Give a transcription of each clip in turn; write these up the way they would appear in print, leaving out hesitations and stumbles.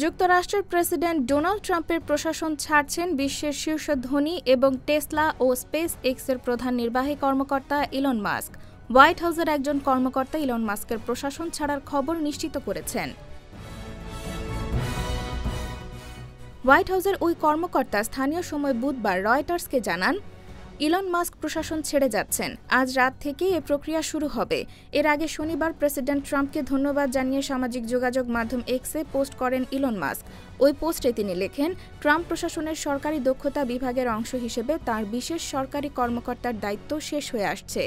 যুক্তরাষ্ট্রের president Donald ট্রাম্পের প্রশাসন ছাড়ছেন বিশ্বের শীর্ষ ধনী এবং টেসলা ও স্পেস এক্সের প্রধান নির্বাহী কর্মকর্তা ইলন মাস্ক। হোয়াইট হাউসের একজন কর্মকর্তা ইলন মাস্কের প্রশাসন ছাড়ার খবর নিশ্চিত করেছেন। হোয়াইট হাউসের ওই কর্মকর্তা স্থানীয় সময় বুধবার রয়টার্সকে জানান, ইলন মাস্ক প্রশাসন ছেড়ে যাচ্ছেন। আজ রাত থেকেই এ প্রক্রিয়া শুরু হবে। এর আগে শনিবার প্রেসিডেন্ট ট্রাম্পকে ধন্যবাদ জানিয়ে সামাজিক যোগাযোগ মাধ্যম এক্সে পোস্ট করেন ইলন মাস্ক। ওই পোস্টে তিনি লেখেন, ট্রাম্প প্রশাসনের সরকারি দক্ষতা বিভাগের অংশ হিসেবে তার বিশেষ সরকারি কর্মকর্তার দায়িত্ব শেষ হয়ে আসছে।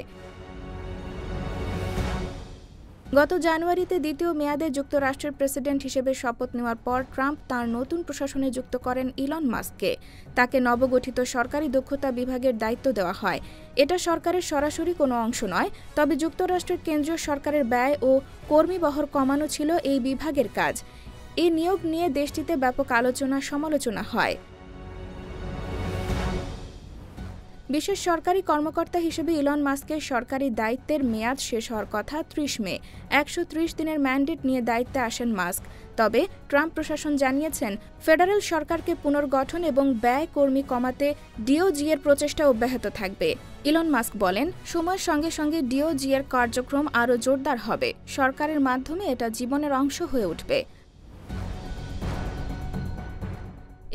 গত জানুয়ারিতে দ্বিতীয় মেয়াদে যুক্তরাষ্ট্রের প্রেসিডেন্ট হিসেবে শপথ নেওয়ার পর ট্রাম্প তাঁর নতুন প্রশাসনে যুক্ত করেন ইলন মাস্ককে। তাকে নবগঠিত সরকারি দক্ষতা বিভাগের দায়িত্ব দেওয়া হয়। এটা সরকারের সরাসরি কোনো অংশ নয়, তবে যুক্তরাষ্ট্রের কেন্দ্রীয় সরকারের ব্যয় ও কর্মীবহর কমানো ছিল এই বিভাগের কাজ। এই নিয়োগ নিয়ে দেশটিতে ব্যাপক সমালোচনা হয়। বিশেষ সরকারি কর্মকর্তা হিসেবে ইলন মাস্কের সরকারি দায়িত্বের মেয়াদ শেষ হওয়ার কথা ৩০ মে। ১৩০ দিনের ম্যান্ডেট নিয়ে দায়িত্বে আসেন মাস্ক। তবে ট্রাম্প প্রশাসন জানিয়েছেন, ফেডারেল সরকারকে পুনর্গঠন এবং ব্যয় কর্মী কমাতে ডিওজি এর প্রচেষ্টা অব্যাহত থাকবে। ইলন মাস্ক বলেন, সময়ের সঙ্গে সঙ্গে ডিওজি এর কার্যক্রম আরও জোরদার হবে। সরকারের মাধ্যমে এটা জীবনের অংশ হয়ে উঠবে।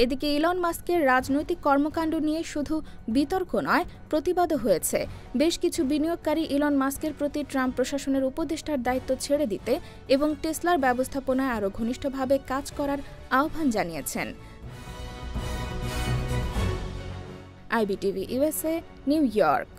এদিকে ইলন মাস্কের রাজনৈতিক কর্মকাণ্ড নিয়ে শুধু বিতর্ক নয়, প্রতিবাদও হয়েছে। বেশ কিছু বিনিয়োগকারী ইলন মাস্কের প্রতি ট্রাম্প প্রশাসনের উপদেষ্টার দায়িত্ব ছেড়ে দিতে এবং টেসলার ব্যবস্থাপনায় আরও ঘনিষ্ঠভাবে কাজ করার আহ্বান জানিয়েছেন। IBTV USA, new York.